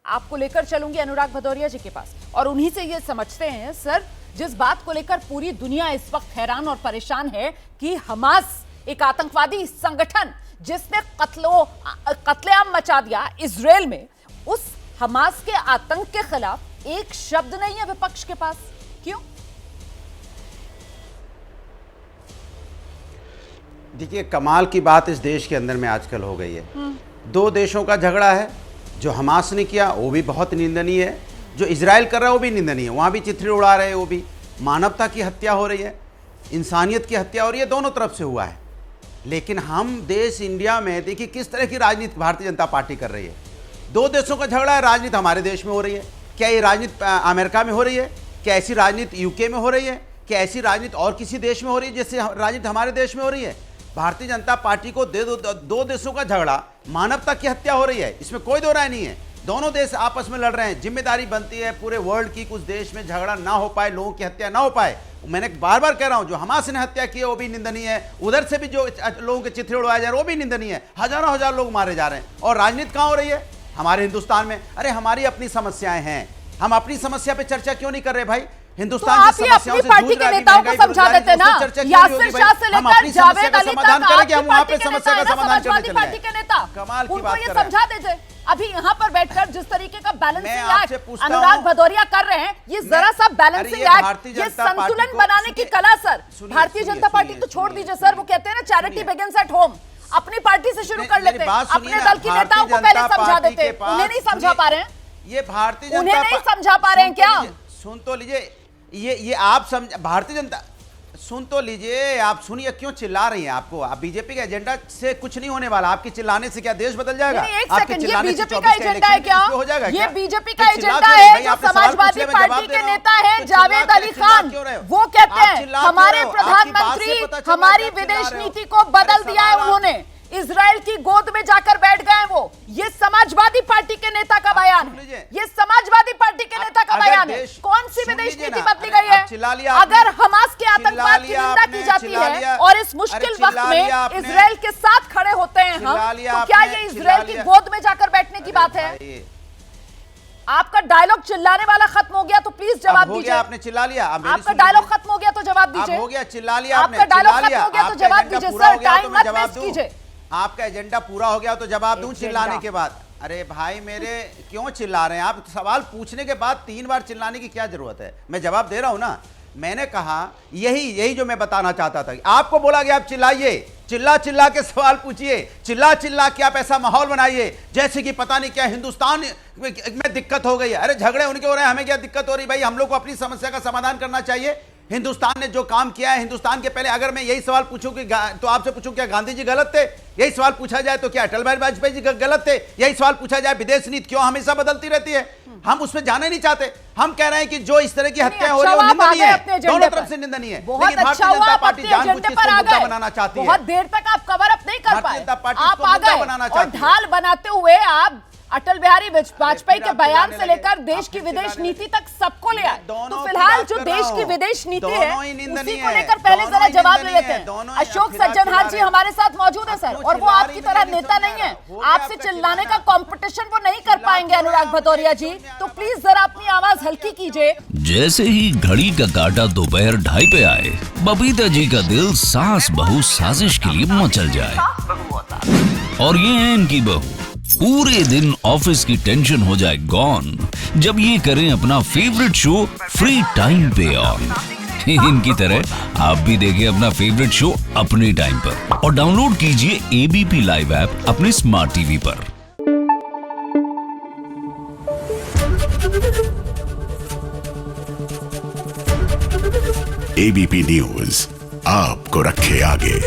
आपको लेकर चलूंगी अनुराग भदौरिया जी के पास और उन्हीं से ये समझते हैं सर, जिस बात को लेकर पूरी दुनिया इस वक्त हैरान और परेशान है कि हमास एक आतंकवादी संगठन जिसने कत्लेआम मचा दिया इजराइल में, उस हमास के आतंक के खिलाफ एक शब्द नहीं है विपक्ष के पास। क्यों? देखिए, कमाल की बात इस देश के अंदर में आजकल हो गई है। दो देशों का झगड़ा है। जो हमास ने किया वो भी बहुत निंदनीय है, जो इजराइल कर रहा है वो भी निंदनीय है। वहाँ भी चिथड़े उड़ा रहे हैं, वो भी मानवता की हत्या हो रही है, इंसानियत की हत्या हो रही है, दोनों तरफ से हुआ है। लेकिन हम देश इंडिया में देखिए किस तरह की राजनीति भारतीय जनता पार्टी कर रही है। दो देशों का झगड़ा है, राजनीति हमारे देश में हो रही है। क्या ये राजनीति अमेरिका में हो रही है? क्या ऐसी राजनीति यूके में हो रही है? क्या ऐसी राजनीति और किसी देश में हो रही है जैसे राजनीति हमारे देश में हो रही है? भारतीय जनता पार्टी को दो देशों का झगड़ा, मानवता की हत्या हो रही है, इसमें कोई दो राय नहीं है। दोनों देश आपस में लड़ रहे हैं। जिम्मेदारी बनती है पूरे वर्ल्ड की, कुछ देश में झगड़ा ना हो पाए, लोगों की हत्या ना हो पाए। मैंने बार बार कह रहा हूं, जो हमास ने हत्या की है वो भी निंदनीय है, उधर से भी जो लोगों के चिथड़े उड़ाए जा रहे हैं वो भी निंदनीय है। हजारों हजार लोग मारे जा रहे हैं और राजनीति कहां हो रही है? हमारे हिंदुस्तान में। अरे हमारी अपनी समस्याएं हैं, हम अपनी समस्या पे चर्चा क्यों नहीं कर रहे भाई? हिंदुस्तान की समस्याओं से पार्टी के नेताओं को समझा देते ना, यासिर शाह से लेकर जावेद अली तक आपकी हम वहां पे पार्टी के समस्या का नेता, समाधान करने समाजवादी पार्टी के नेता, कमाल की उनको बात ये कर रहे समझा दीजिए। अभी यहाँ पर बैठकर जिस तरीके का बैलेंसिंग एक्ट अनुराग भदौरिया कर रहे हैं, ये जरा सा बैलेंसिंग एक्ट, ये संतुलन बनाने की कला सर, भारतीय जनता पार्टी तो छोड़ दीजिए सर, वो कहते हैं ना चैरिटी बिगिंस एट होम। अपनी पार्टी से शुरू कर लेते हैं, अपने दल के नेताओं को पहले समझा देते हैं। उन्हें नहीं समझा पा रहे हैं? ये भारतीय जनता, उन्हें नहीं समझा पा रहे हैं क्या? सुन तो लीजिए, ये आप समझ, भारतीय जनता सुन तो लीजिए, आप सुनिए क्यों चिल्ला रही हैं? आपको बीजेपी के एजेंडा से कुछ नहीं होने वाला। आपके चिल्लाने से क्या देश बदल जाएगा? एक सेकंड, ये बीजेपी का एजेंडा है क्या? ये बीजेपी का एजेंडा है। जो समाजवादी पार्टी के नेता है जावेद अली खान, वो कहते हैं हमारे प्रधानमंत्री हमारी विदेश नीति को बदल दिया है उन्होंने, इजराइल की गोद में जाकर बैठ गए वो। ये समाजवादी पार्टी के नेता का बयान है, ये समाजवादी पार्टी के नेता का बयान है। कौन सी विदेश नीति बदली गई है? अगर हमास के आतंकवाद की निंदा की जाती है और इस मुश्किल वक्त में इजराइल के साथ खड़े होते हैं हम, तो क्या ये इजराइल की गोद में जाकर बैठने की बात है? आपका डायलॉग चिल्लाने वाला खत्म हो गया तो प्लीज जवाब दीजिए। आपने चिल्ला लिया, आपका डायलॉग खत्म हो गया तो जवाब दीजिए। हो गया, चिल्ला लिया आपका डायलॉग खत्म हो गया तो जवाब दीजिए सर, टाइम मत वेस्ट कीजिए। आपका एजेंडा पूरा हो गया तो जवाब दूं चिल्लाने के बाद? अरे भाई मेरे, क्यों चिल्ला रहे हैं आप? सवाल पूछने के बाद 3 बार चिल्लाने की क्या जरूरत है? मैं जवाब दे रहा हूं ना। मैंने कहा यही जो मैं बताना चाहता था। आपको बोला गया आप चिल्लाइए, चिल्ला के सवाल पूछिए, चिल्ला के आप ऐसा माहौल बनाइए जैसे कि पता नहीं क्या हिंदुस्तान में दिक्कत हो गई है। अरे झगड़े उनके हो रहे हैं, हमें क्या दिक्कत हो रही? भाई हम लोग को अपनी समस्या का समाधान करना चाहिए। हिंदुस्तान ने जो काम किया है, हिंदुस्तान के पहले अगर मैं यही सवाल पूछूं कि तो आपसे पूछूं क्या गांधी जी गलत थे? यही सवाल पूछा जाए तो क्या अटल बिहारी वाजपेयी जी गलत थे? यही सवाल पूछा जाए विदेश नीति क्यों हमेशा बदलती रहती है? हम उसमें जाने नहीं चाहते। हम कह रहे हैं कि जो इस तरह की हत्या हो रही है वो निंदनीय है, दोनों तरफ से निंदनीय है। लेकिन भारतीय जनता पार्टी जानबूझ के मुद्दा बनाना चाहती है। बहुत देर तक आप कवर अप नहीं कर पाए, आप आ गए और ढाल बनाते हुए आप अटल बिहारी वाजपेयी के बयान से लेकर देश की विदेश नीति तक सबको ले आए। तो फिलहाल जो देश की विदेश नीति है उसी को लेकर पहले जरा जवाब ले लेते हैं। अशोक सज्जनहार जी हमारे साथ मौजूद है सर, और वो आपकी तरह नेता नहीं है, आपसे चिल्लाने का कंपटीशन वो नहीं कर पाएंगे अनुराग भदौरिया जी, तो प्लीज जरा अपनी आवाज हल्की कीजिए। जैसे ही घड़ी का काटा दोपहर 2:30 पे आए, बबीता जी का दिल सास बहू साजिश के लिए मचल जाए। और ये है इनकी बहू, पूरे दिन ऑफिस की टेंशन हो जाए गॉन जब ये करें अपना फेवरेट शो फ्री टाइम पे ऑन। इनकी तरह आप भी देखिए अपना फेवरेट शो अपने टाइम पर और डाउनलोड कीजिए एबीपी लाइव ऐप अपने स्मार्ट टीवी पर। एबीपी न्यूज आपको रखे आगे।